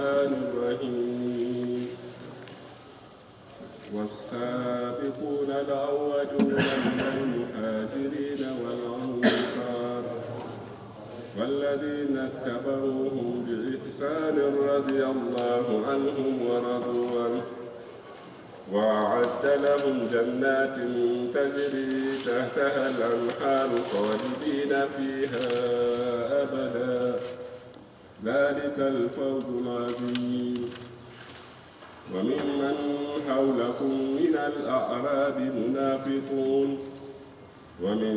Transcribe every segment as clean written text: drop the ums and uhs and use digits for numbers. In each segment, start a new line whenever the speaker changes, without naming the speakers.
الرحمن الرحيم والسابقون الأولون من المهاجرين والأنصار والذين اتبعوهم بإحسان رضي الله عنهم ورضوا عنه وأعد لهم جنات تجري تحتها الأنهار خالدين فيها أبدا ذلك الفوز العظيم وممن حولكم من الأعراب منافقون ومن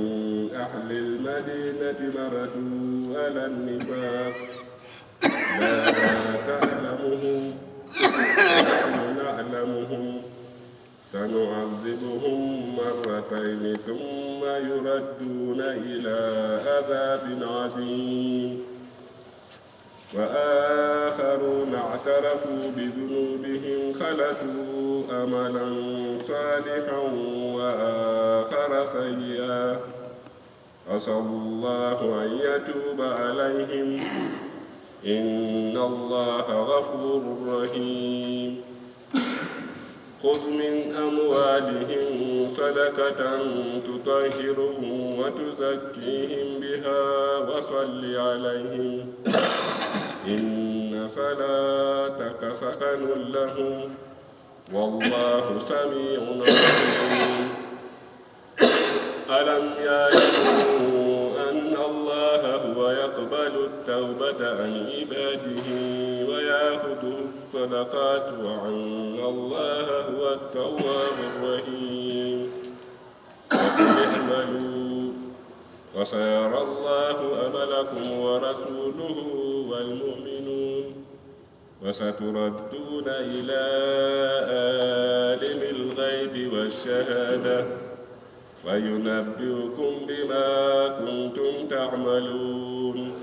أهل المدينة مردوا على النفاق لا تعلمهم نحن نعلمهم سنعذبهم مرتين ثم يردون إلى عذاب عظيم وآخرون اعترفوا بذنوبهم خلطوا أملا صالحا وآخر سيئا عسى الله أن يتوب عليهم إن الله غفور رحيم خذ من أموالهم صدقة تطهرهم وتزكيهم بها وصل عليهم إن صلاتك سكن لهم والله سميع عليم ألم يعلموا أن الله هو يقبل التوبة عن عباده ويأخذ الصدقات وأن الله هو التواب الرحيم وقل اعملوا وسيرى الله عملكم ورسوله والمؤمنون وستردون إلى عالم الغيب والشهادة فينبئكم بما كنتم تعملون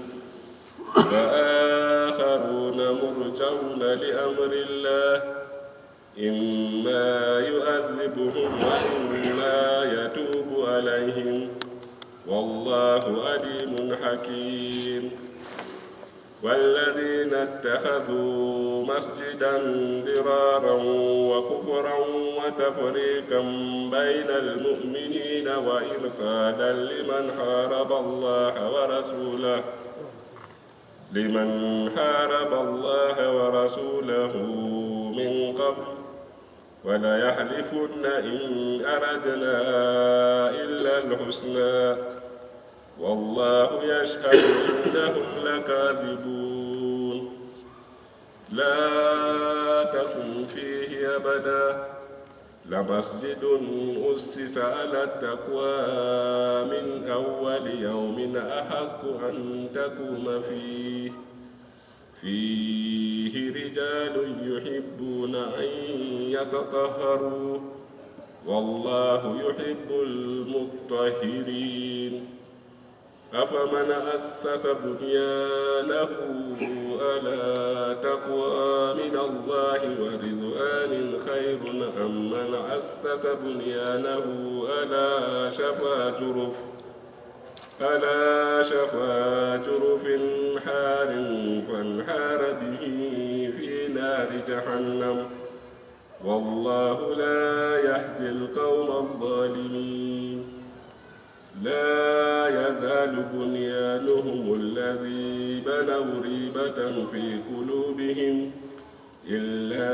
وآخرون مرجون لأمر الله إما يؤذبهم وإما يتوب عليهم والله عليم حكيم والذين اتخذوا مسجدا ضرارا وكفرا وتفريقا بين المؤمنين وإرصادا لمن حارب الله ورسوله من قبل وليحلفن إن أردنا إلا الحسنى والله يشهد إنهم لكاذبون لا تقم فيه أبدا لمسجد أسس على التقوى من أول يوم أحق أن تقوم فيه رجال يحبون أن يتطهروا والله يحب المطهرين أفمن أسس بنيانه على تقوى من الله ورضوان خير أم من أسس بنيانه على شفا جرف حار فانحار به في نار جهنم والله لا يهدي القوم الظالمين لا يزال بنيانهم الذي بنوا ريبة في قلوبهم إلا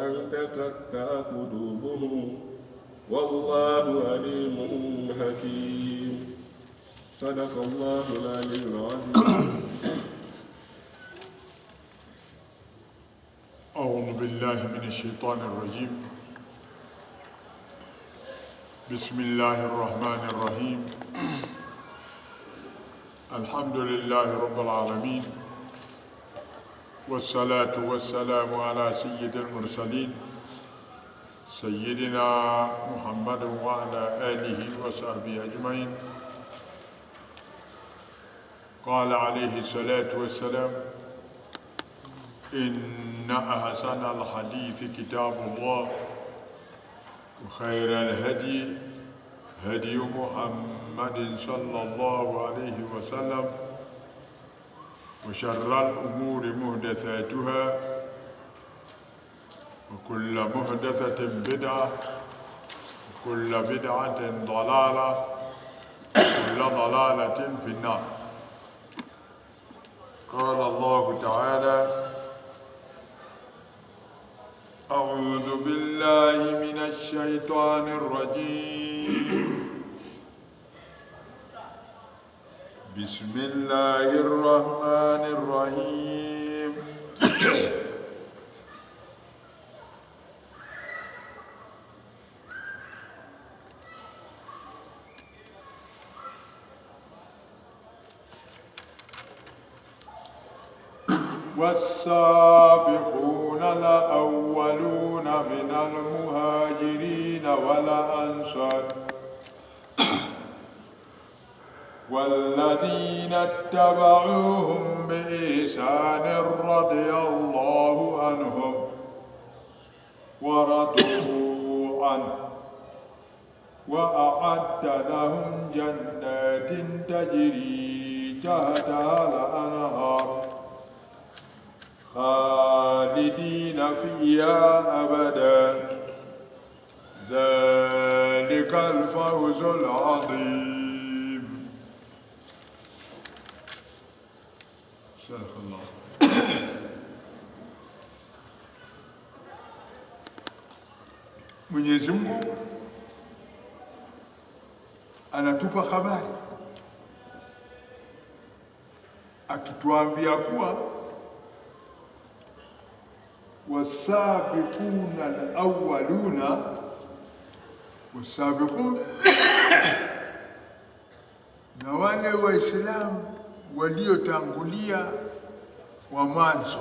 أن تقطع قلوبهم والله عليم حكيم صدق الله العلي العظيم.
أعوذ بالله من الشيطان الرجيم. بسم الله الرحمن الرحيم. الحمد لله رب العالمين والصلاة والسلام على سيد المرسلين سيدنا محمد وعلى آله وصحبه أجمعين. قال عليه الصلاة والسلام إن أحسن الحديث كتاب الله وخير الهدي هدي محمد صلى الله عليه وسلم وشر الأمور محدثاتها محدثاتها وكل محدثة بدعة وكل بدعة ضلالة وكل ضلالة في النار. قال الله تعالى: أعوذ بالله من الشيطان الرجيم. بسم الله الرحمن الرحيم. والسابقون الأولون من المهاجرين والأنصار والذين اتبعوهم بإحسان رضي الله عنهم ورضوا عنه وأعد لهم جنات تجري تحتها الأنهار خالدين فيها أبدا ذلك الفوز العظيم. صدق الله. Mwenyezi Mungu anatupa habari akituambia kuwa wasabiquna alawwaluna, wasabiqun na wale Waislamu waliotangulia wa mwanzo.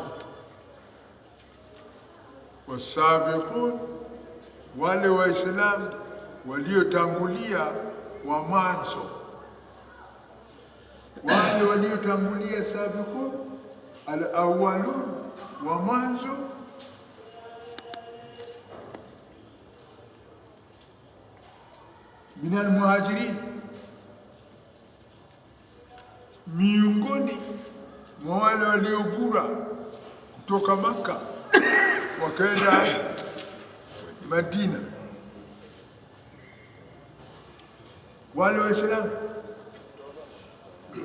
Wasabiqun, wale Waislamu waliotangulia wa mwanzo. Wale waliotangulia sabiqun alawwalun, wa mwanzo, min almuhajirin, miongoni mwa wale waliogura kutoka Makka wakaenda Madina. Wale Waislamu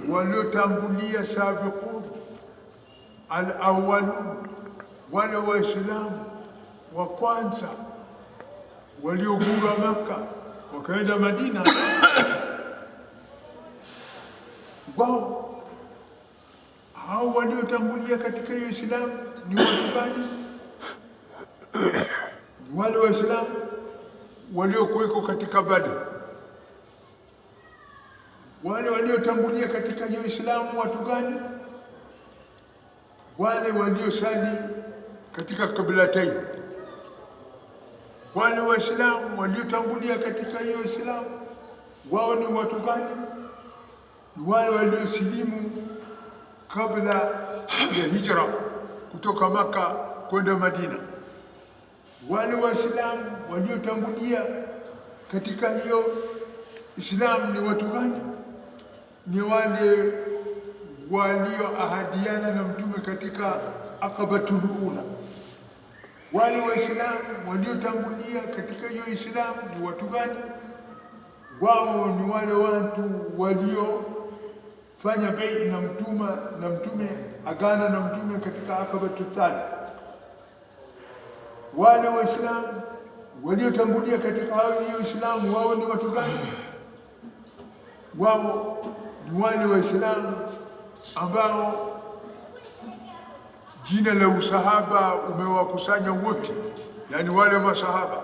waliotangulia sabiqun al-awwalun, wale Waislamu wa kwanza waliogura Makka wakaenda Madina. Wao hao waliotangulia katika Uislamu ni watu gani? Ni wale Waislamu waliokuweko katika Badr. Wale waliotangulia katika Uislamu watu gani? Wale waliosali katika Qiblatain. Wale Waislamu waliotangulia katika Uislamu wao ni watu gani? Ni wale waliosilimu kabla ya hijra kutoka Makka kwenda Madina. Wale Waislamu waliotangulia katika hiyo Islam ni watu gani? Ni wale walioahidiana na Mtume katika Aqabatul Ula. Wale Waislamu waliotangulia katika hiyo Islam ni watu gani? Wao ni wale watu waliofanya bai na Mtume agana na Mtume katika Aqabatul Thani. Wale Waislamu waliotangulia katika hiyo Islamu wao ni watu gani? Wao ni wale Waislamu ambao jina la usahaba umewakusanya wote, yani wale masahaba.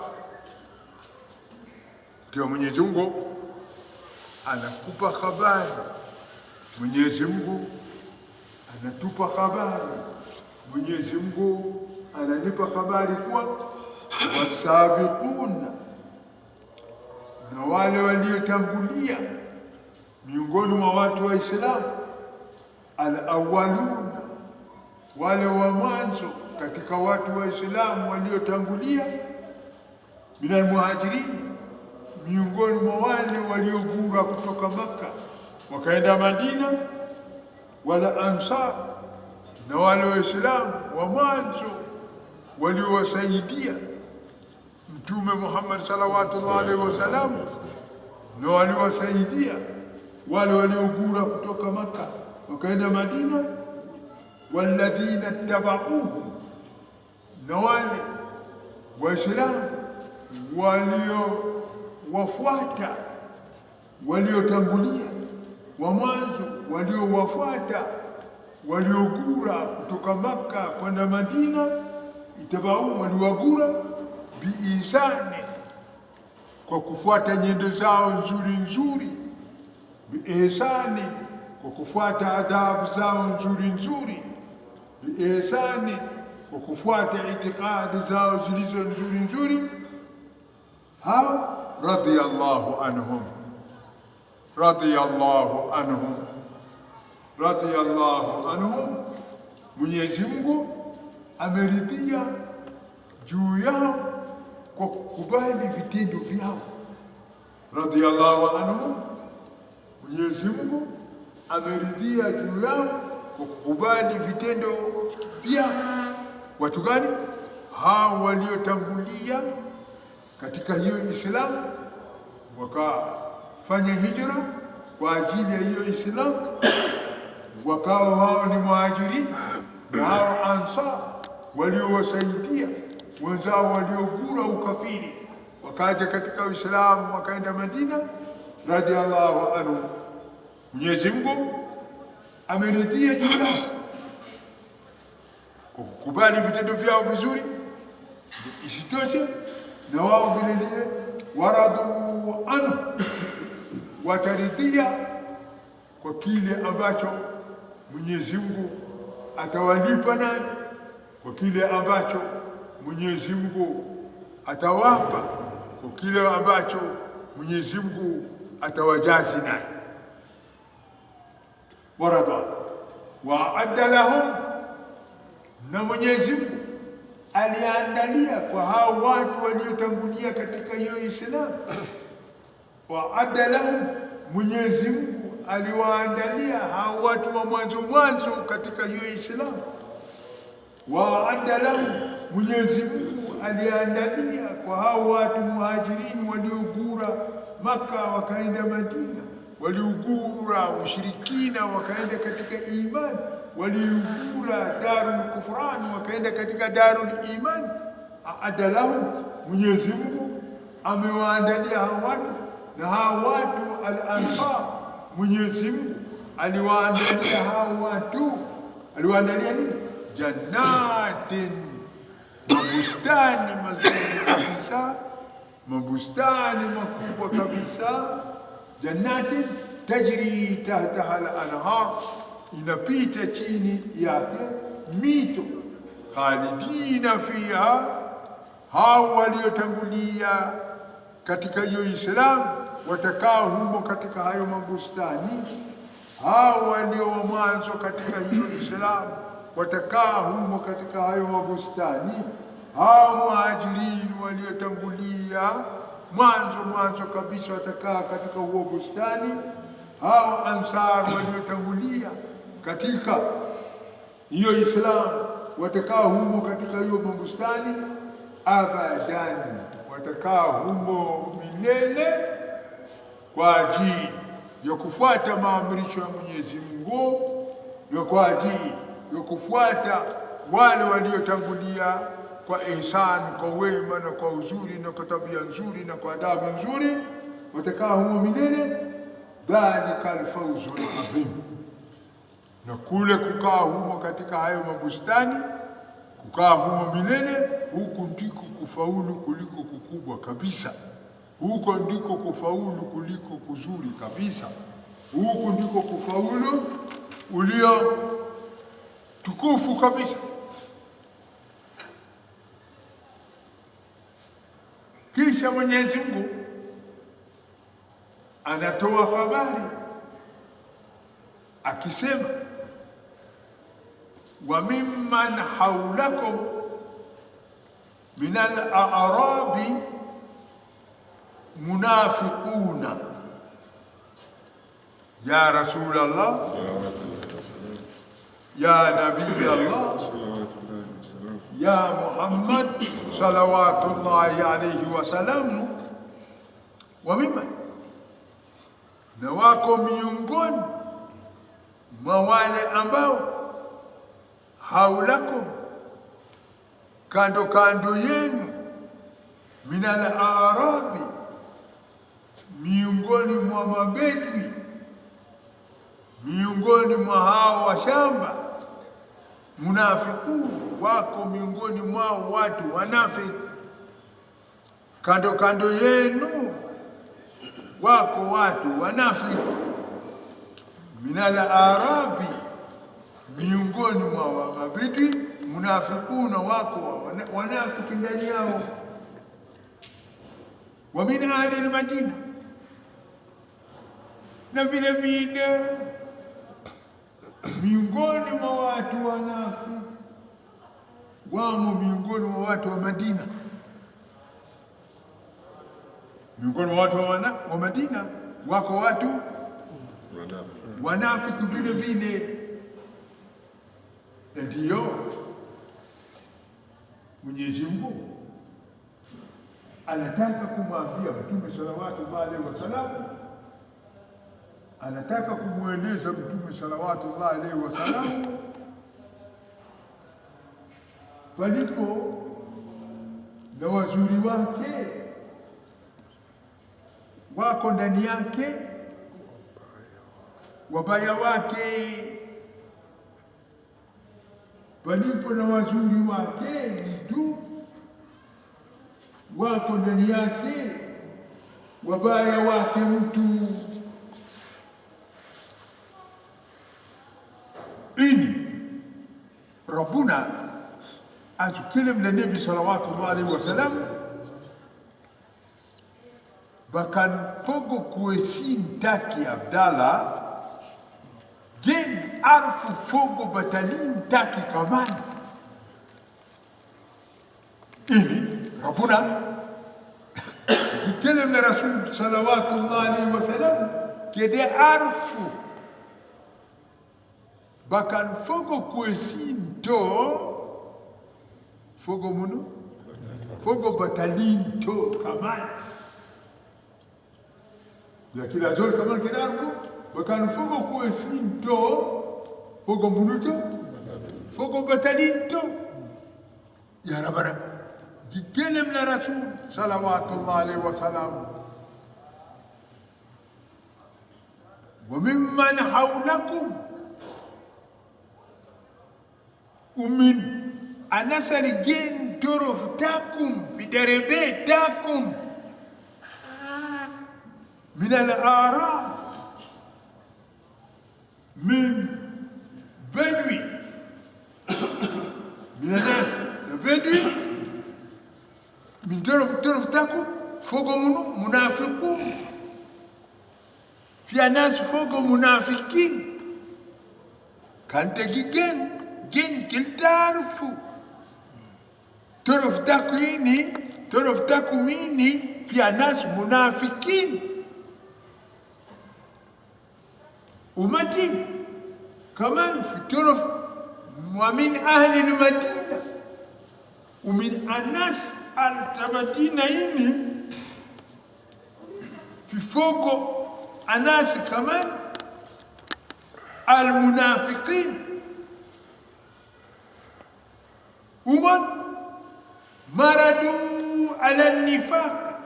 Ndio Mwenyezi Mungu anakupa habari, Mwenyezi Mungu anatupa habari, Mwenyezi Mungu ananipa habari kuwa wasabiquna, na wale waliotangulia miongoni mwa watu wa Islamu, al-awwalun, wale wa mwanzo katika watu wa Islamu waliotangulia, min al-muhajirin, miongoni mwa wale waliogura kutoka Makka wakaenda Madina, wala ansar, na wale Waislamu wa mwanzo waliowasaidia Mtume Muhammad sallallahu alaihi wasallam, na waliwasaidia wale waliogura kutoka Makka wakaenda Madina, walladhina tabauhu, na wale Waislamu waliowafuata waliotangulia wa mwanzo waliowafuata waliogura kutoka Makka kwenda Madina, itabau waliwagura biihsani, kwa kufuata nyendo zao nzuri nzuri, biihsani, kwa kufuata adabu zao nzuri nzuri, biihsani, kwa kufuata itikadi zao zilizo nzuri nzuri. Hao radiyallahu anhum, radiyallahu anhum, radiyallahu anhum, Mwenyezi Mungu ameridhia juu yao kwa kukubali vitendo vyao. Radiyallahu anhum, Mwenyezi Mungu ameridhia juu yao kwa kukubali vitendo vyao. Watu gani? Hao waliotangulia katika hiyo Islamu, wakafanya hijra kwa ajili ya hiyo Islamu, wakawa wao ni muhajirin, na hao ansar waliowasaidia wenzao waliogura ukafiri wakaja katika Uislamu wakaenda Madina, radiyallahu anhu. Mwenyezi Mungu ameridhia juu yao kwa kukubali vitendo vyao vizuri. Isitoshe, na wao vile vile waradu anhu, wataridhia kwa kile ambacho Mwenyezi Mungu atawalipa naye, kwa kile ambacho Mwenyezi Mungu atawapa, kwa kile ambacho Mwenyezi Mungu atawajazi naye. Waradu wa adda lahum, na Mwenyezi Mungu aliandalia kwa hao watu waliotangulia katika hiyo Islamu. Wa adda lahum, Mwenyezi Mungu aliwaandalia hao watu wa mwanzo katika hiyo Islamu. Wa adda lahum, Mwenyezi Mungu aliandalia kwa hao watu muhajirini waliogura Makka wakaenda Madina, waliogura ushirikina wakaenda katika imani, waliogura darul kufran wakaenda katika darul iman. Aada lahum, Mwenyezi Mungu amewaandalia hao watu, na hao watu al-ansar, Mwenyezi Mungu aliwaandalia hao watu, aliwaandalia nini? Jannatin, mabustani mazuri kabisa, mabustani makubwa kabisa. Jannatin tajri tahtaha al-anhar, inapita chini yake mito. Khalidina fiha, hao waliotangulia katika hiyo Islamu watakaa humo katika hayo mabustani. Hao walio wa mwanzo katika hiyo Islamu watakaa humo katika hayo mabustani. Hao muhajirin waliotangulia mwanzo kabisa watakaa katika huo bustani. Hao ansar waliotangulia katika hiyo Islamu watakaa humo katika hiyo mabustani. Abadan, watakaa humo milele kwa ajili ya kufuata maamrisho ya Mwenyezi Mungu, na kwa ajili ya kufuata wale waliotangulia kwa ihsan, kwa wema na kwa uzuri na kwa tabia nzuri na kwa adabu nzuri. Watakaa humo milele. Dhalika alfawzul adhim, na kule kukaa humo katika hayo mabustani, kukaa humo milele, huku ndiko kufaulu kuliko kukubwa kabisa. Huko ndiko kufaulu kuliko kuzuri kabisa. Huku ndiko kufaulu ulio tukufu kabisa. Kisha Mwenyezi Mungu anatoa habari akisema, wa mimman haulakum min al-a'rabi munafiquna. Ya Rasulullah, ya Nabii Allah, ya Muhammad salawatullahi alayhi wasallam, wa mimman, na wako miongoni mwa wale ambao haulakum, kando kando yenu, minal arabi, miongoni mwa mabedwi, miongoni mwa hao wa shamba, munafiku, wako miongoni mwao watu wanafiki. Kando kando yenu wako watu wanafiki, minal arabi, miongoni mwa mabedwi, munafikuna, wako wanafiki ndani yao. Wa min ahli al-Madina, na vile vile miongoni mwa watu wanafiki wamo miongoni mwa watu wa Madina. Miongoni mwa watu wa Madina wako watu wanafiki vile vile. Ndiyo Mwenyezi Mungu anataka kumwambia Mtume salawatullahi alaihi wasallam, anataka kumweleza Mtume salawatullahi alaihi wasallam palipo na wazuri wake wako ndani yake, wabaya wake palipo na wazuri wake mtu wako ndani yake, wabaya wake mtu. Ini Rabbuna atukelim na Nabi sallallahu alaihi wasallam bakan pogo kuesin taki Abdallah gen arfu fogo batalin taki kaman. Ini Rabbuna يتكلم لرسول صلوات الله عليه وسلم كده عرفوا بكان فوقو كويسين تو فوقو منو فوقو بتالين تو كمان، لكن هذول كمان كده عرفوا بكان فوقو كويسين تو فوقو منو تو فوقو بتالين تو. يا ربنا يتكلم لرسول صلوات الله عليه وسلم وممن حولكم، ومن أنصار جن ترفتكم في دربيتكم من الأعراب، من بدوي، من الناس البدوي، من ترفتكم فوق منافقون، في ناس فوق منافقين. كان تجي جن كل تعرفوا ترفتكم ميني في ناس منافقين. ومتين كمان في ترف ومن أهل المدينة، ومن الناس المدينة إني في فوق الناس كمان المنافقين. ومن مردوا على النفاق،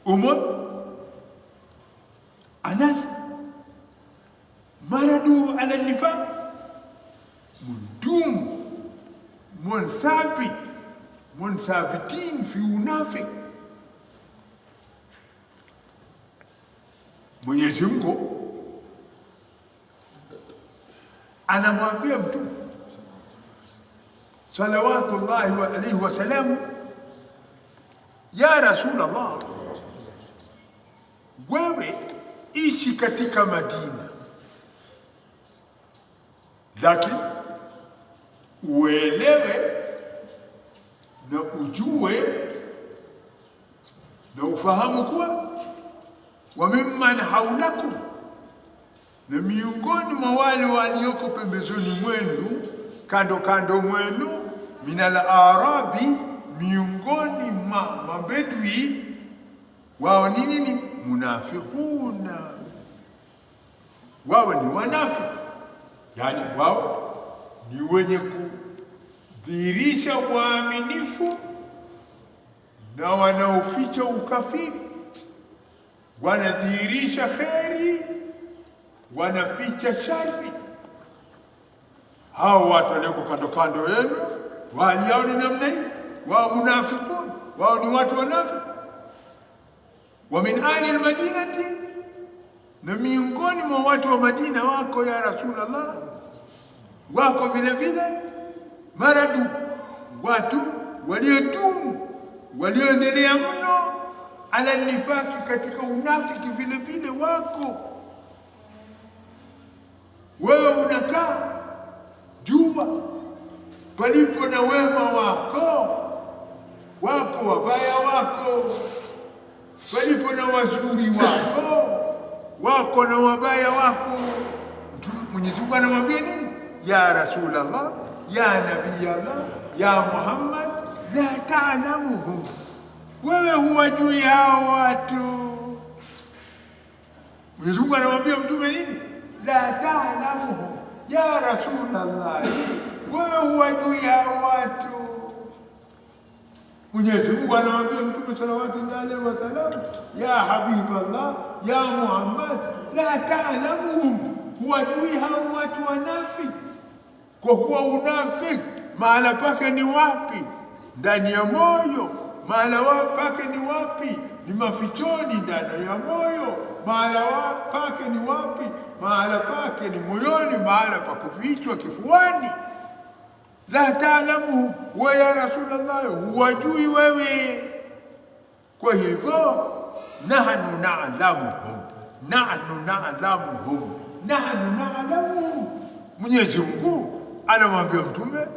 ومن الناس مردوا على النفاق، مندوم منثابتين في unafiki. Mwenyezi Mungu anamwambia Mtume salawatullahi alayhi wasallam, ya Rasulullah, wewe ishi katika Madina, lakini uelewe na ujue na ufahamu kuwa wa mimman haulakum, na miongoni mwa wale walioko pembezoni mwenu, kando kando mwenu, minal arabi, miongoni mwa mabedwi, wao ni nini? Munafiquna, wao ni wanafiki, yani wao ni wenye kudhihirisha uaminifu na wanaoficha ukafiri, wanadhihirisha kheri, wanaficha shari. Hao watu walioko kando kando yenu, hali yao ni namna hii, wao munafiqun, wao ni watu wanafiki. Wa min ahli almadinati, na miongoni mwa watu wa Madina wako ya Rasulullah, wako vile vile maradu, watu waliodumu, walioendelea mno, ala nifaki, katika unafiki vile vile wako. Wewe unakaa jua palipo na wema wako, wako wabaya wako, palipo na wazuri wako, wako na wabaya wako. Mwenyezi Mungu anamwambia nini? Ya Rasulullah, ya Nabii Allah, ya Muhammad, la ta'lamuhum, wewe huwajui hao watu. Mwenyezi Mungu anamwambia mtume nini? La ta'lamuhum ya Rasulullah, wewe huwajui hao watu. Mwenyezi Mungu anamwambia mtume sallallahu alaihi wasallam, ya Habiballah, ya Muhammad, la ta'lamuhum, huwajui hao watu wanafiki. Kwa kuwa unafiki mahala pake ni wapi? Ndani ya moyo. Mahala pake ni wapi? Ni mafichoni ndani ya moyo. Mahala pake ni wapi? Mahala pake ni moyoni, mahala pa kufichwa kifuani. La ta'lamu wa ya Rasulullah, huwajui wewe. Kwa hivyo nahnu na'lamuhum, nahnu na'lamuhum, nahnu na'lamuhum. Mwenyezi Mungu anamwambia mtume,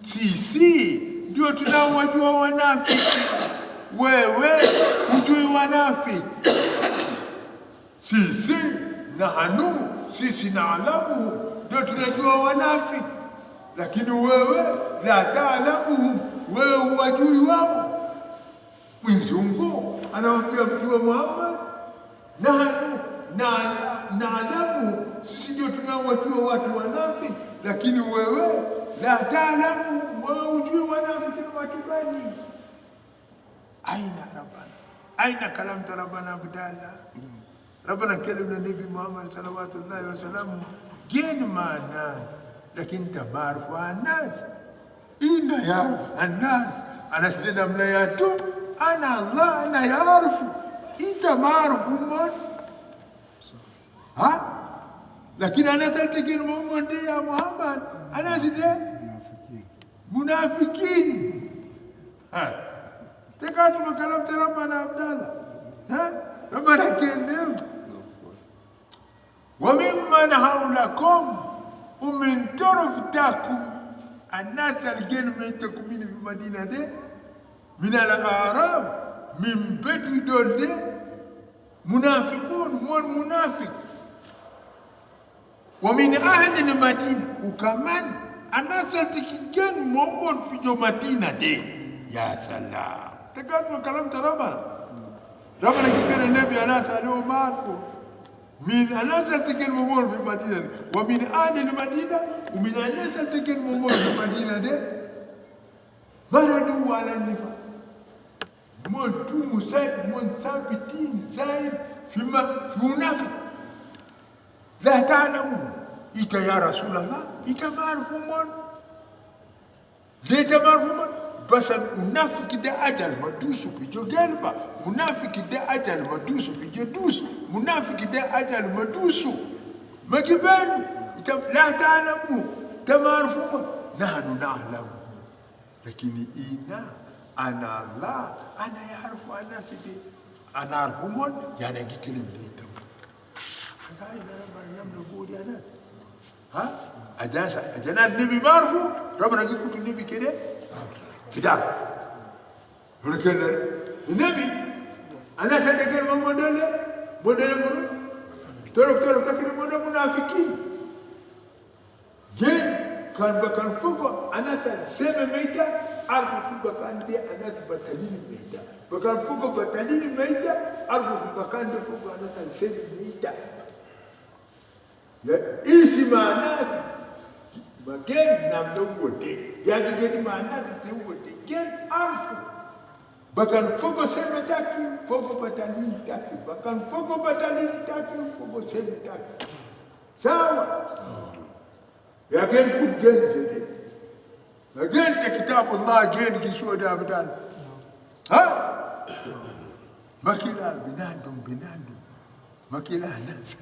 sisi ndio tunaowajua wanafiki, wewe hujui wanafiki. Sisi nahnu, sisi na'lamuhum, ndio tunajua wanafiki, lakini wewe la ta'lamuhum, wewe huwajui wao. Mwenyezi Mungu anamwambia mtume Muhammad, nahnu na'lamu, sisi ndio tunaowajua watu wanafiki, lakini wewe la ta'lamu, wewe hujui wanafiki ni watu gani. Aina rabbana, aina kalamta rabbana abdallah, rabbana kalimna nabi Muhammad sallallahu alaihi wasallam, geni maana lakini tabarufu anas, ina yarfu anas, anasdina mlayatu, ana Allah ana yarfu, itamarufu mon. Ha? Lakini anasaltikin mumunde ya Muhammad, anaside munafikin. Ha? Tekatu makalamta rabbana abdallah. Ha? Rabbana kendem. Wa mimman hawlakum ومن طرفتكم الناس الجن من تكمين في المدينة دي من الأعراب من بدو دول دي منافقون من منافق. ومن أهل المدينة وكمان الناس الجن من في جو مدينة دي. يا سلام تقاطع كلام ربنا كان النبي أنا سألوه معكم من الناس التي ممر في المدينة، ومن أهل المدينة، ومن الناس التي ممر في المدينة دي مردوا على النفاق، مثابتين زائد في منافق. لا تعلموا إيتا يا رسول الله، إيتا ما عرفوا من ليه ما عرفوا من بس المنافق ده أجل مدوس في جو قلبه، منافق ده أجل مدوس في جو دوس، منافق ده أجل مدوس ما قبل. لا تعلموا تمارفون، نحن نعلم لكن إنا أنا الله أنا يعرف الناس دي، أنا أعرفهم يعني أجي كلمة ليتهم. هذا ربنا يملكوا دي أنا ها أجانا النبي ما عرفوا، ربنا يجي كتب النبي كده كده ولكن النبي أنا سأتكلم موديل منو tolo takini mwana munafikini gen kan bakan fugo anasa seme meita arfu fugo kan dia anas batalini meita bakan fugo batalini meita arfu fugo kan dia fugo anasa seme meita ya isi maana bagen namdo wote ya geni maana ti wote gen arfu bakan fugo seme taki fugo batalini taki bakan fugo batalini taki fugo seme taki sawa يا جن كل جن جدي يا جن كتاب الله جن كيسود أبدان ها ما كلا بنادم ما كلا ناس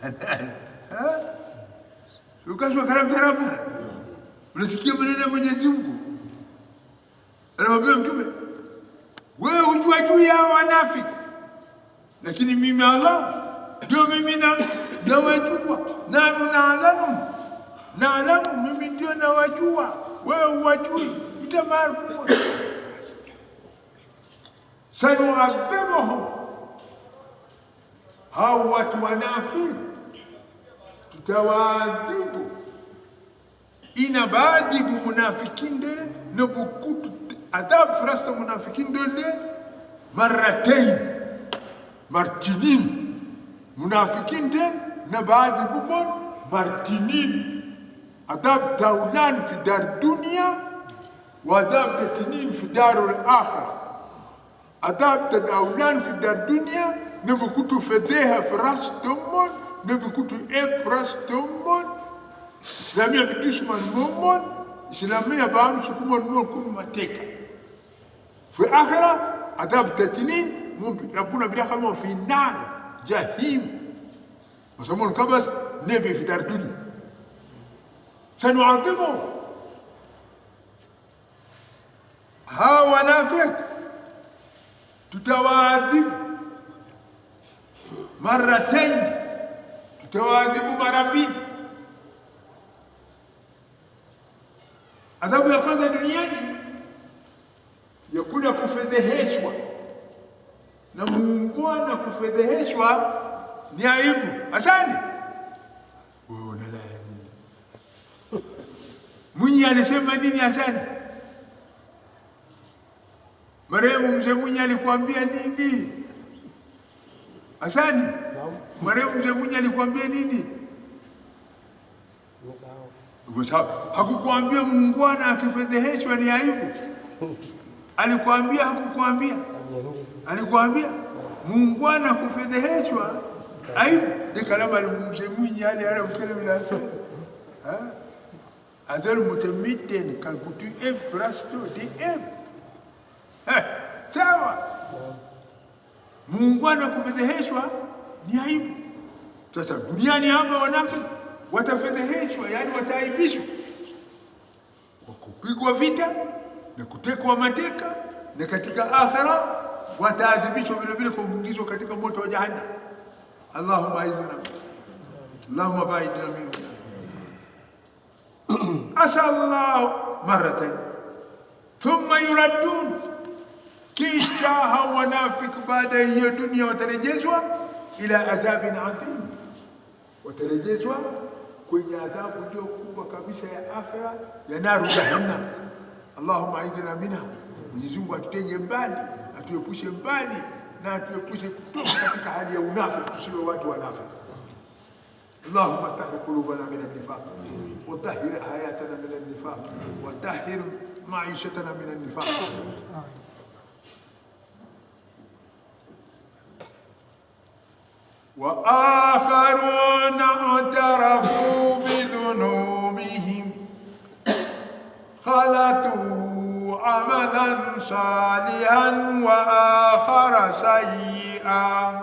ها شو كاسو كلام ترابنا unasikia maneno ya Mwenyezi Mungu anamwambia mtume wewe hujua juu ya wanafiki lakini mimi Allah ndio mimi nawajua naalamu mimi ndio nawajua wewe huwajui itamarufu sanuadhibuhum hao watu wanafiki tutawaadhibu ina baadhibu munafikin dele no bukutu adab frasta munafikin dele martinin munafikin de na baadhibu martinin عذاب تاولان في دار الدنيا وعذاب تتنين في دار الآخرة عذاب تاولان في دار الدنيا نبي كنتو فديها في راس تمون نبي كنتو في راس تمون إسلامية بتسمى المؤمن إسلامية بعمل شكومون مون كل ما تيكا في الآخرة عذاب تتنين ربنا بيدخلهم في النار جهيم وسمون كبس نبي في دار الدنيا سنعذبهم ها ونافق تتواذب مرتين تتواذب مرتين adhabu ya kwanza duniani ya kuja kufedheheshwa na muungwana kufedheheshwa ni aibu asani wewe unalala nini Mwinyi alisema nini asani marehemu mzee Mwinyi alikwambia nini asani marehemu mzee Mwinyi alikwambia nini hakukuambia muungwana akifedheheshwa ni aibu alikwambia hakukuambia alikwambia muungwana kufedheheshwa aibu ni kalama mzee Mwinyi ala mkele mlasani azal mutamitten kalkutu prasto di sawa muungwana kufedheheshwa ni aibu sasa duniani hapa wanafiki watafedheheshwa yani wataaibishwa kwa kupigwa vita na kutekwa mateka na katika akhira wataadhibishwa vile vile kwa kuingizwa katika moto wa jahannam Allahumma aidna Allahumma ba'idna minhu asallahu maratan thumma yuraddun kisha hao wanafiki baada ya dunia watarejeshwa ila adhabin adhim watarejeshwa kwenye adhabu ndio kubwa kabisa ya akhira ya naru jahannam Allahumma aidna minha Mwenyezi Mungu atutenge mbali atuepushe mbali na atuepushe kutoka katika hali ya unafiki tusiwe watu wanafiki اللهم طهر قلوبنا من النفاق وطهر حياتنا من النفاق وطهر معيشتنا من النفاق وآخرون اعترفوا بذنوبهم خلطوا عملا صالحا وآخر سيئا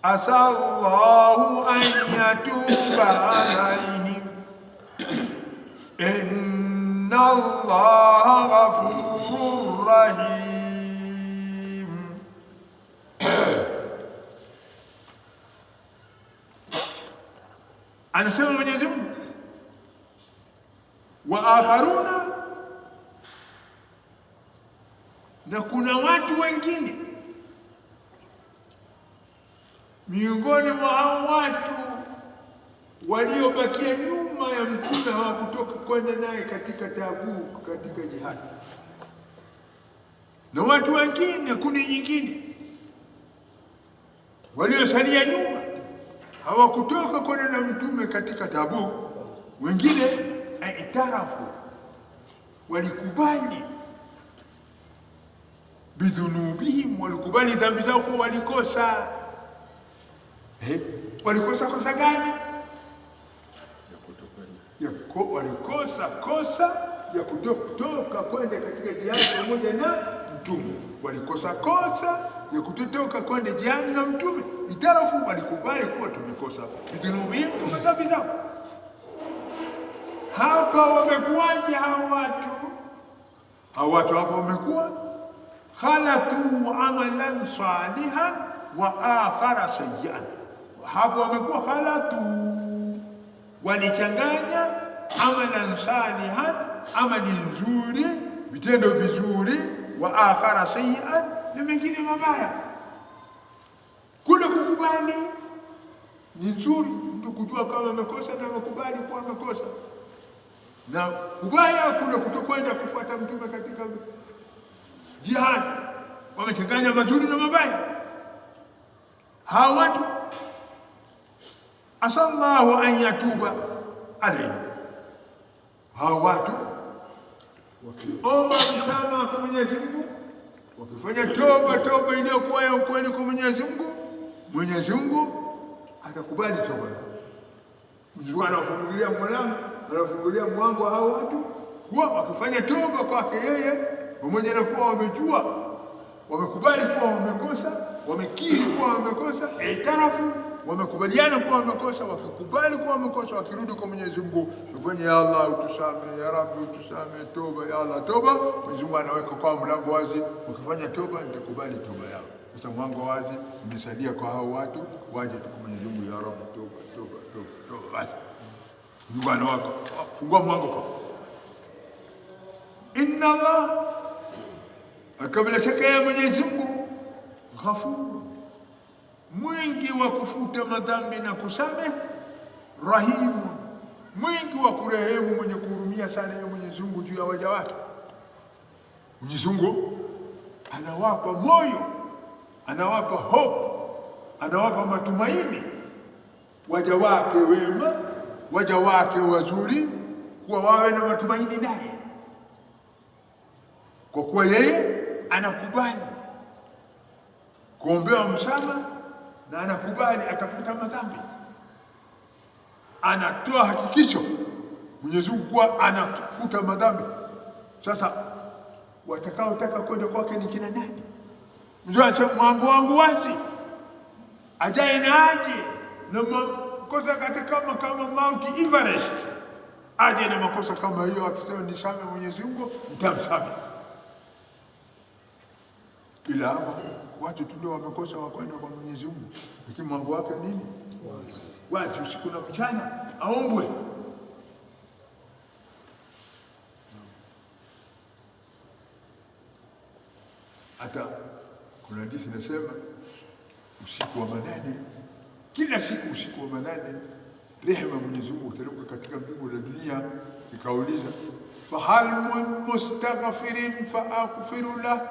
عسى الله أن يتوب عليهم إن الله غفور رحيم أنا سمع من يجب وآخرون نكون watu wengine miongoni mwa hao watu waliobakia nyuma ya mtume hawakutoka kwenda naye katika Tabuk, katika jihad, na watu wengine, kundi nyingine waliosalia nyuma hawakutoka kwenda na mtume katika Tabuk. Wengine itarafu, walikubali bidhunubihim, walikubali dhambi zao kwa walikosa. Walikosa kosa gani? Walikosa kosa ya kutoka kwenda katika jihadi pamoja na mtume. Walikosa kosa ya kutotoka kwenda jihadi na mtume. Itarafu, walikubali kuwa tumekosa bidhunubihim, kwa dhambi zao. Hapa wamekuwaje hao watu? Hao watu hapa wamekuwa khalatu amalan salihan wa akhara sayyi'an. Hapa wamekuwa khalatu, walichanganya amalan salihan, amali nzuri, vitendo vizuri, wa akhara sayyi'an, na mengine mabaya. Kule kukubali ni nzuri, mtu kujua kama amekosa na kukubali kuwa amekosa, na ubaya kule kutokwenda kufuata mtume katika jihad. Wamechanganya mazuri na mabaya. Hawa watu asallahu an yatuba alayhi. Hawa watu wakiomba msamaha kwa Mwenyezi Mungu, wakifanya toba iliyokuwa ya ukweli kwa Mwenyezi Mungu, Mwenyezi Mungu atakubali toba yao. Mwenyezi Mungu anafungulia mlango, anafungulia mlango hao watu kuwa wakifanya toba kwake yeye, pamoja na kuwa wamejua, wamekubali kuwa wamekosa, wamekiri kuwa wamekosa, itarafu, wamekubaliana kuwa wamekosa, wakikubali kuwa wamekosa, wakirudi kwa Mwenyezi Mungu, tufanye ya Allah utusamehe, ya Rabbi utusamehe, toba ya Allah, toba. Mwenyezi Mungu anaweka kwa mlango wazi, ukifanya toba nitakubali toba yao. Sasa mlango wazi umesalia kwa hao watu, waje kwa Mwenyezi Mungu, ya Rabbi toba basi. Mungu anawaka, fungua mlango kwa inna Allah, kabla shaka ya Mwenyezi Mungu, ghafuru, mwingi wa kufuta madhambi na kusamehe, rahimu, mwingi wa kurehemu, mwenye kuhurumia sana ya Mwenyezi Mungu juu ya waja wake. Mwenyezi Mungu anawapa moyo, anawapa hope, anawapa matumaini waja wake wema, waja wake wazuri, kuwa wawe na matumaini naye, kwa kuwa yeye anakubali kuombewa msamaha na anakubali atafuta madhambi. Anatoa hakikisho Mwenyezi Mungu kuwa anafuta madhambi. Sasa watakaotaka kwenda kwake ni kina nani? Mjua mwangu wangu wazi, ajaye na aje na makosa kama Mount Everest, aje na makosa kama hiyo, akisema nisamehe Mwenyezi Mungu, nitamsamehe. Ila hapa watu tu ndio wamekosa wakwenda kwa Mwenyezi Mungu, lakini mwangu wake nini? Wazi, usiku na mchana aombwe. Hata kuna hadithi inasema usiku wa manane, kila siku usiku wa manane, rehema Mwenyezi Mungu huteremka katika mbingu la dunia, ikauliza fahal min mustaghfirin faaghfiru lah,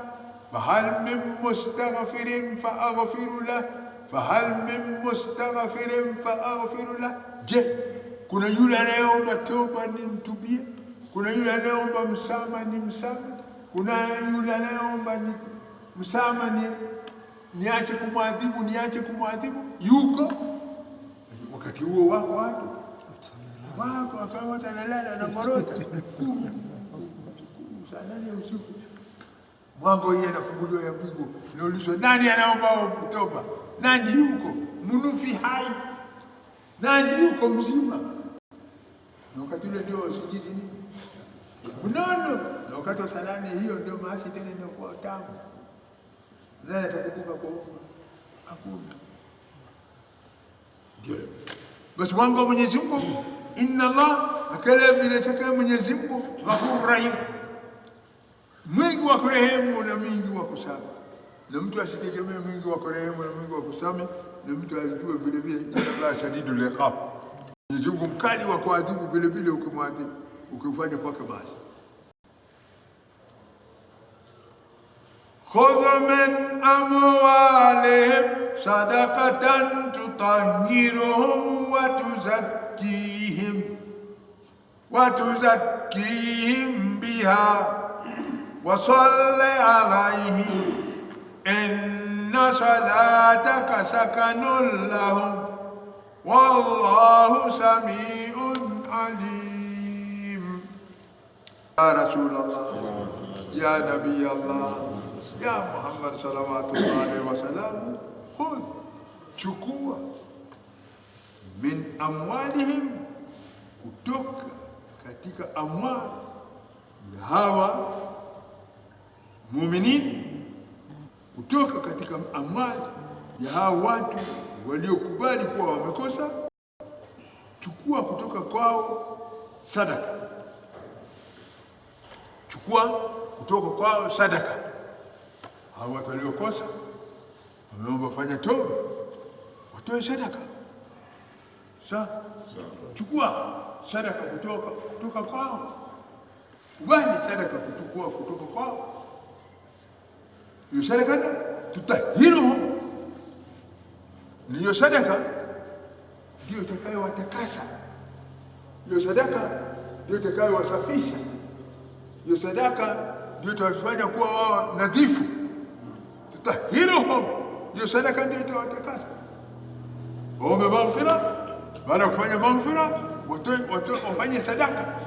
fahal min mustaghfirin faaghfiru lah, fahal min mustaghfirin faaghfiru lah. Je, kuna yule anayeomba toba nimtubie? Kuna yule anayeomba msamaha nimsamehe? Kuna yule anayeomba msamaha niache kumwadhibu, niache kumwadhibu? Yuko? Wakati huo wako watu akawa watalala na ngorota saa 8 usiku, mwango hii anafunguliwa ya mbingu, naulizwa nani anaomba toba? Nani yuko mnufi hai? Nani yuko mzima? Na wakati ule ndio usingizi nini mnono, na wakati wa saa 8 hiyo ndio maasi tena inakuwa tamu. Nani atakumbuka kuomba? Hakuna. Ndio basi mwangu wa Mwenyezi Mungu, inna Allah, akala bila shaka Mwenyezi Mungu ghafurur rahim, mwingi wa kurehemu na mwingi wa kusamehe. na mtu asitegemee mwingi wa kurehemu na mwingi wa kusamehe, na mtu ajue vile vile inna Allaha shadidul iqab, Mwenyezi Mungu mkali wa kuadhibu vile vile ukimwadhibu, ukifanya kwake basi. Khudh min amwalihim sadaqatan tutahhiruhum wa tuzakkihim biha wa salli alayhim inna salataka sakanun lahum wallahu sami'un alim. Ya Rasulullah, ya Nabi Allah, ya Muhammad salawatullahi alaihi wasallam, khudh, chukua, min amwalihim, kutoka katika amwali ya hawa muuminin, kutoka katika amwali ya hawa watu waliokubali kuwa wamekosa, chukua kutoka kwao sadaka, chukua kutoka kwao sadaka. Hawa watu waliokosa wameomba fanya toba, watoe sadaka. Sawa, chukua sadaka kutoka kwao, kubali sadaka kutoka kwao. Hiyo sadaka tutahhiruhum, hiyo sadaka ndio itakayowatakasa, hiyo sadaka ndio itakayowasafisha, hiyo sadaka ndio itawafanya kuwa wao nadhifu. Tutahhiruhum, hiyo sadaka ndio itawatakasa. Waombe maghfira, baada ya kufanya maghfira wafanye sadaka.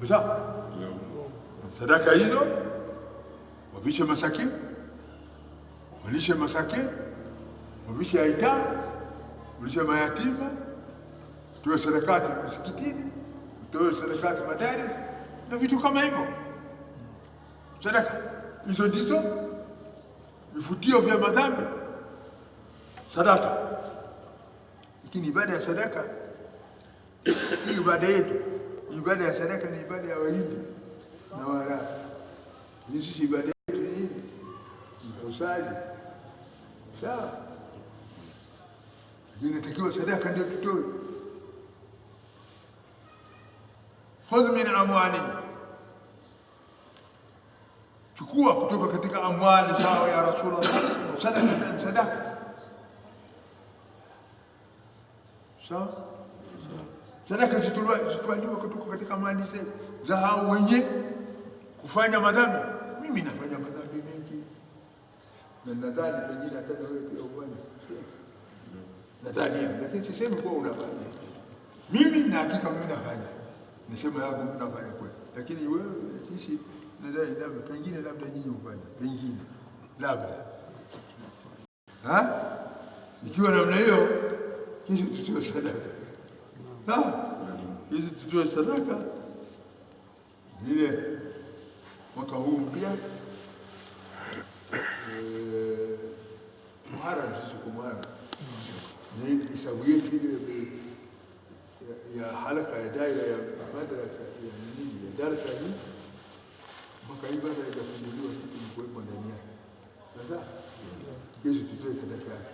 Sawa, sadaka hizo wavishe masakini, walishe masakini, wavishe aitama, walishe mayatima, utoe sadakati msikitini, utoe sadakati madaris na vitu kama hivyo. Sadaka hizo ndizo vifutio vya madhambi, sadaka. Lakini ibada ya sadaka si ibada yetu. Ibada ya sadaka ni ibada ya Wahindi na Waarabu. Sisi ibada yetu ni nini? Kusali. Sawa, inatakiwa sadaka ndio tutoe. Khudh min amwali, chukua kutoka katika amwali zao ya Rasulullah, sadaka. Sawa, sadaka zitwaliwa kutoka katika mali za hao wenye kufanya madhambi. Mimi nafanya madhambi mengi, na nadhani pengine hata wewe pia ufanye. Nadhani, lakini sisemi kwa unafanya. Mimi na hakika mimi nafanya, nisema yangu mimi nafanya kweli, lakini wewe, sisi nadhani labda pengine nyinyi ufanye, pengine labda ikiwa namna hiyo, hizi tutoe sadaka. Hizi tutoe sadaka ile mwaka huu mpya Muharram, sisi kwa Muharram ni hisabu yetu ile ya halaka ya daira ya madrasa ya nini ya darasa hii, mwaka hii baada ya kufunguliwa kitu ni kuwepo ndani yake. Sasa hizi tutoe sadaka yake.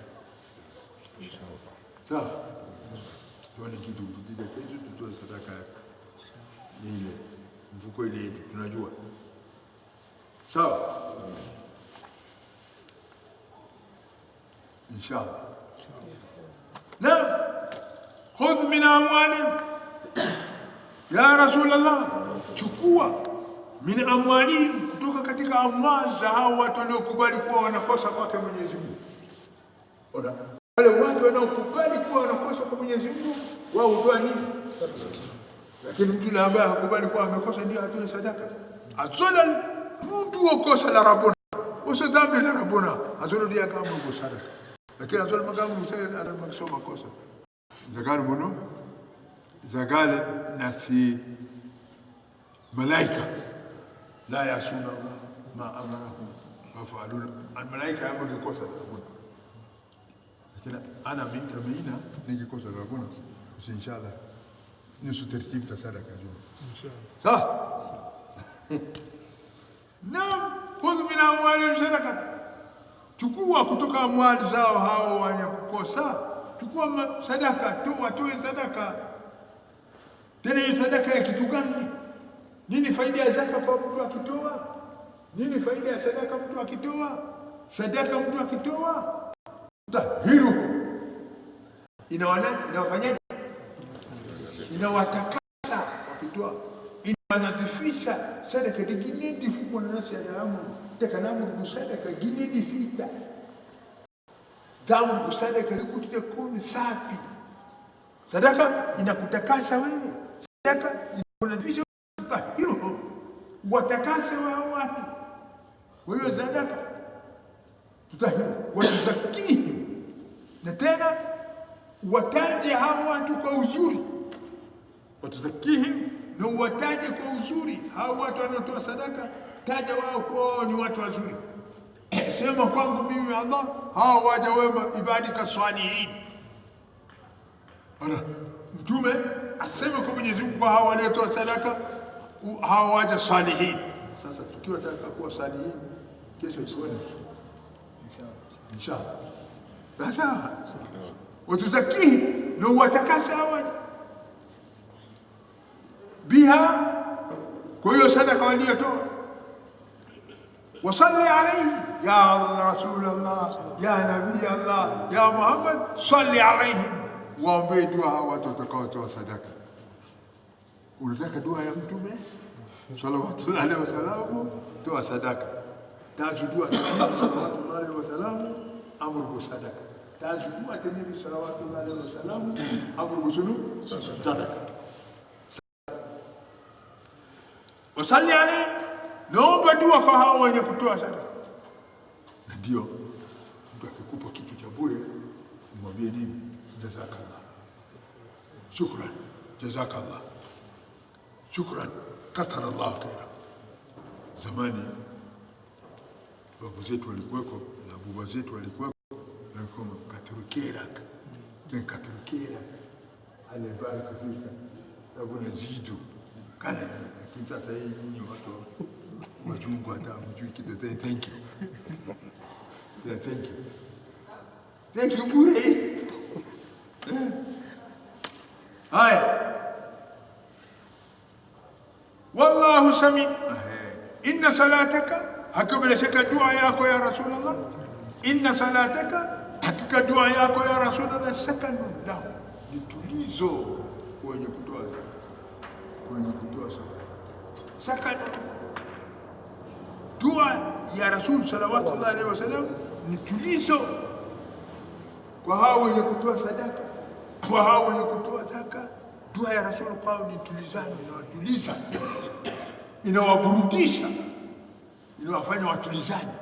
Sawa, tuone kitu tukija kesho tutoe sadaka yake ile mfuko ile tunajua. Sawa, inshallah. Naam, khudh min amwalihim, ya Rasulullah, chukua min amwalihim, kutoka katika amwali za hao watu waliokubali kuwa wanakosa kwake Mwenyezi Mungu. Ona, wale watu wanaokubali kuwa wanakosa kwa Mwenyezi Mungu, wao hutoa nini? Lakini mtu ambaye hakubali kuwa amekosa ndio atoe sadaka. Azola mtu wakosa la Rabbuna, uso dhambi la Rabbuna, azola dia kama uko sadaka. Lakini azola magamu mtenda ana maksoma kosa. Zagali muno, zagali nasi malaika la yasuna ma amarahum wafaaluna. Malaika yamo kikosa la Rabbuna. Lakini ana mina nikikosa la Rabbuna, inshallah nusu tertib ta sadaka juu. Inshallah. Sawa? Naam, khudh min amwalihim sadaka, chukua kutoka amwali zao hao wenye kukosa, chukua sadaka, toe sadaka. Tena hiyo sadaka ya kitu gani? Nini faida ya zaka kwa mtu akitoa? Nini faida ya sadaka mtu akitoa? Sadaka mtu akitoa tahiru, inawafanyaje? Inawatakasa. Wakitoa inanadhifisha. Sadaka diginedifu wananasi adamu takanamu kusadaka ginedifita damu kusadaka ikutekuni safi. Sadaka inakutakasa wewe, sadaka inanadhifisha, tahiru, watakase wao watu. Kwa hiyo sadaka tutahiru watuzakihim, na tena wataje hao watu kwa uzuri. Watuzakihim, na wataje kwa uzuri hao watu wanaotoa sadaka, taja wao kwa ni watu wazuri. Sema kwangu mimi Allah, hao waja wema, ibadika salihin. Ana Mtume asema kwa Mwenyezi Mungu kwa hao waliotoa sadaka, hao waja salihin. Sasa tukiwa tunataka kuwa salihin, kesho tuone inshallah. Sasa watuzakihim, na watakasa hao waja biha, kwa hiyo sadaka waliotoa. Wasalli alayhi ya Rasulullah, ya Nabii Allah, ya Muhammad, salli alayhim, waombee dua hawa watu watakaotoa sadaka. Unataka dua ya Mtume sallallahu alaihi wasallam, toa sadaka. Taji dua sallallahu alaihi wasallam, amru bi sadaka. Taji dua Nabii sallallahu alaihi wasallam, amru bi sadaka. Wasalli alayhi, naomba dua kwa hao wenye kutoa sadaka. Na ndio mtu akikupa kitu cha bure, mwambie nini? Jazakallah, shukran, jazakallah, shukran, kathara Allah khaira. Zamani babu zetu walikuweko na baba zetu walikuweko, na kama katurukera katurukera alibaraka fika abuna zidu kana. Lakini sasa hii ni watu wachungu, hata mjui kitu. Thank you, yeah, thank you bure. Haya, wallahu sami. Inna salataka, hakika bila shaka dua yako ya Rasulullah, inna salataka, hakika dua yako ya Rasulullah, sakanun lahu, ni tulizo kwenye kutoa sadaka. Sakana, dua ya Rasul sallallahu alaihi wasallam ni tulizo kwa hao wenye kutoa sadaka, kwa hao wenye kutoa zaka. Dua ya Rasul kwao ni tulizano, inawatuliza, inawaburudisha, inawafanya watulizane,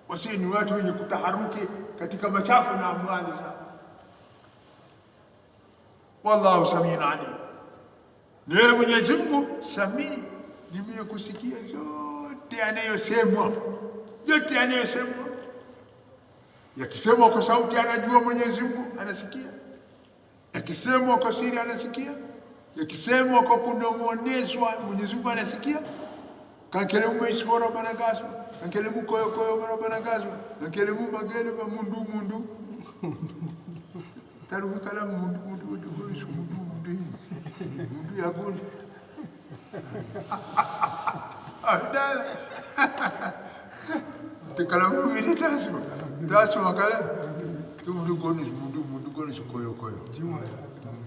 wasiwe ni watu wenye kutaharuki katika machafu na amwali zao. Wallahu samiun alim. Ni Mwenyezi Mungu Samii, ni mwenye kusikia yote yanayosemwa, yote yanayosemwa. Yakisemwa kwa sauti anajua Mwenyezi Mungu, anasikia. Yakisemwa kwa siri anasikia. Yakisemwa kwa kunong'onezwa Mwenyezi Mungu anasikia. Kankelemu isbora banagazwa, kankelemu koyo banagazwa, kankelemu magele ba mundu taruhu kala mundu yakun adala tekalamu mimi tasu makala tu mundu gonu koyo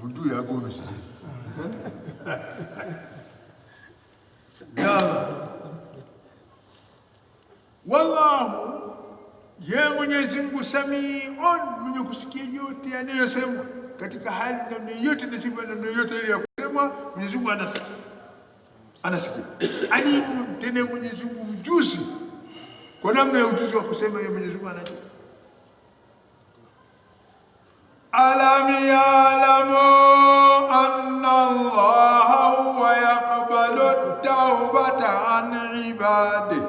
mundu yakun sisi ya wallahu, ya Mwenyezi Mungu Samiun, mwenye kusikia yote yanayosemwa katika hali namna yote na sifa namna yote ile ya kusema. Mwenyezi Mungu anasikia. Alimu, tena Mwenyezi Mungu mjuzi kwa namna ya ujuzi wa kusema. Ya Mwenyezi Mungu anajua. Alam ya'lamu anna Allaha huwa yaqbalu tawbata an ibadihi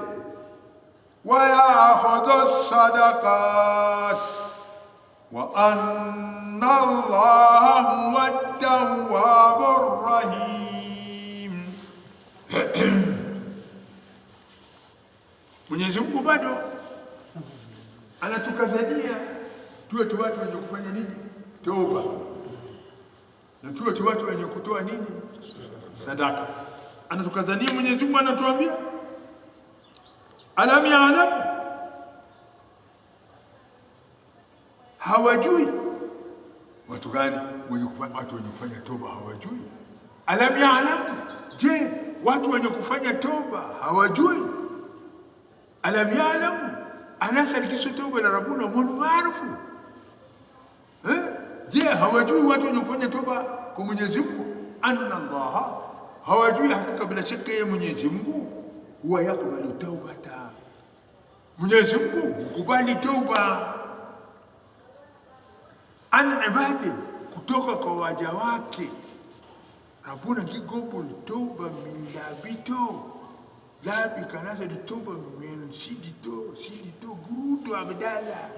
wa ya'khudhu as-sadaqat wa anna Allaha huwa at-tawwabur rahim. Mwenyezi Mwenyezi Mungu bado anatukazania tuwe tu watu wenye kufanya nini? Toba. Na tuwe tu watu wenye kutoa nini? Sadaka. Anatukazania Mwenyezi Mungu, anatuambia alam ya'lam, hawajui. Watu gani? Watu wenye kufanya toba hawajui. Alam ya'lam, je, watu wenye kufanya toba hawajui? Alam ya'lam anasalikisu toba la rabbuna mun maarufu. Je, hawajui watu wenye kufanya toba kwa Mwenyezi Mungu? Anna Allah, hawajui hakika bila shaka ya Mwenyezi Mungu huwa yakbalu taubata, Mwenyezi Mungu hukubali toba an ibadi, kutoka kwa waja wake. Rabbuna kigobol toba min labito, labi kanasa di toba min sidito gurudo abdala.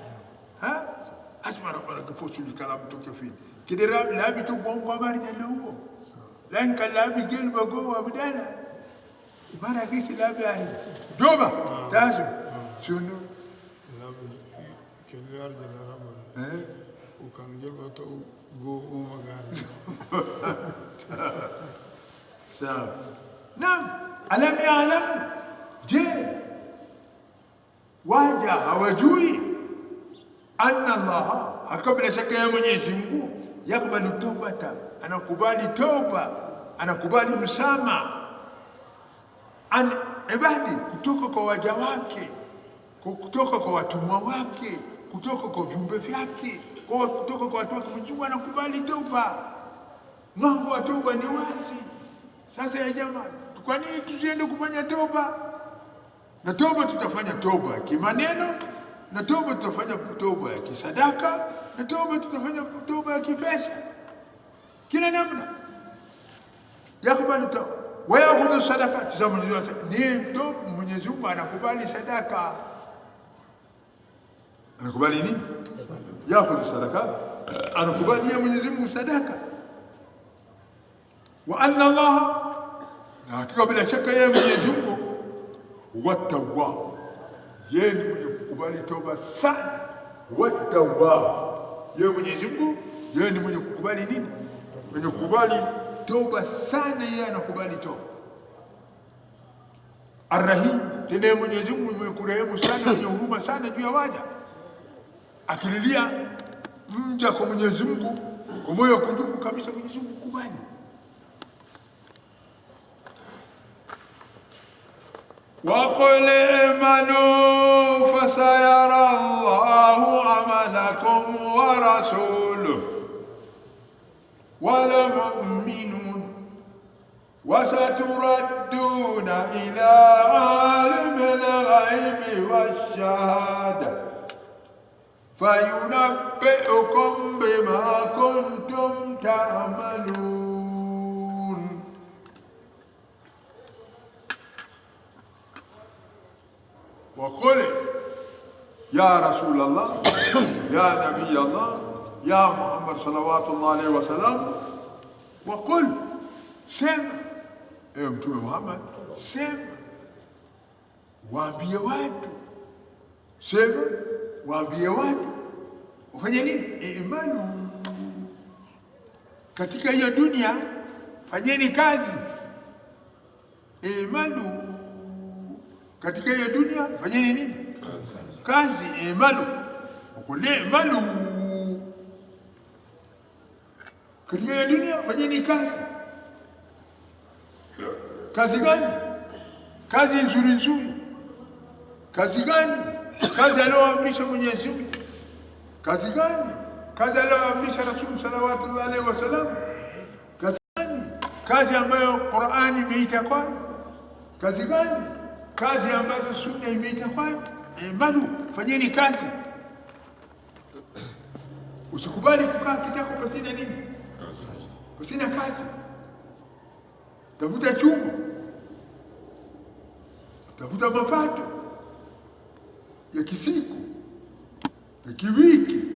Asma rabbana kafosu li kalam to kafin kidira labi to bongo mari dalawo lan kalabi gel bago abdala mara kisi labi ari doba tasu sunu
labi kelu arjala rabana ukan gel bato go magari
nam alam ya'lam, je waja hawajui anna Allah, hakika bila shaka ya Mwenyezi Mungu yakbalu taubata, anakubali toba, anakubali msamaha an ibadi, kutoka kwa waja wake, kutoka kwa watumwa wake, kutoka kwa viumbe vyake, kutoka kwa watu wake. Mwenyezi Mungu anakubali toba. Mambo ya toba ni wazi. Sasa ya jamaa, kwa nini tusiende kufanya toba? Na toba tutafanya toba ya kimaneno, na toba tutafanya toba ya kisadaka, na toba tutafanya toba ya kipesa, kila namna. Yakubali toba wa yakhudhu sadaka, tazama ni toba. Mwenyezi Mungu anakubali sadaka. Anakubali nini? Yakhudhu sadaka, anakubali ya Mwenyezi Mungu sadaka. Wa anna Allah, na hakika bila shaka yeye Mwenyezi Mungu huwa tawwab, yeye ni mwenye kukubali toba sana. Huwa tawwab, yeye Mwenyezi Mungu yeye ni mwenye kukubali nini? Mwenye kukubali toba sana, yeye anakubali toba. Arrahim, tena Mwenyezi Mungu mwenye kurehemu sana, mwenye huruma sana juu ya waja. Akililia mja kwa Mwenyezi Mungu kwa moyo kunjufu kabisa, Mwenyezi Mungu kubali. وقل اعملوا فسيرى الله عملكم ورسوله والمؤمنون وستردون إلى عالم الغيب والشهادة فينبئكم بما كنتم تعملون. وقل يا رسول الله يا نبي الله يا محمد صلوات الله عليه وسلم، وقل سمع، ايه متوم محمد سمع waambie watu, sema waambie watu ufanye nini? Imani katika hiyo dunia, fanyeni kazi. Imani katika hiyo dunia, fanyeni nini? Kazi. Imani ukule imani katika hiyo dunia, fanyeni kazi. Kazi gani? Kazi nzuri nzuri. Kazi gani? Kazi aliyoamrisha Mwenyezi Mungu. Kazi gani? Kazi aliyoamrisha Rasul sallallahu alaihi wasallam. Kazi gani? Kazi ambayo Qur'ani imeita kwayo. Kazi gani? Kazi ambazo Sunna imeita kwayo. Bado fanyeni kazi. Usikubali kukaa kitako pasina nini? Pasina kazi. Tafuta chungu, tafuta mapato ya kisiku, ya kiwiki.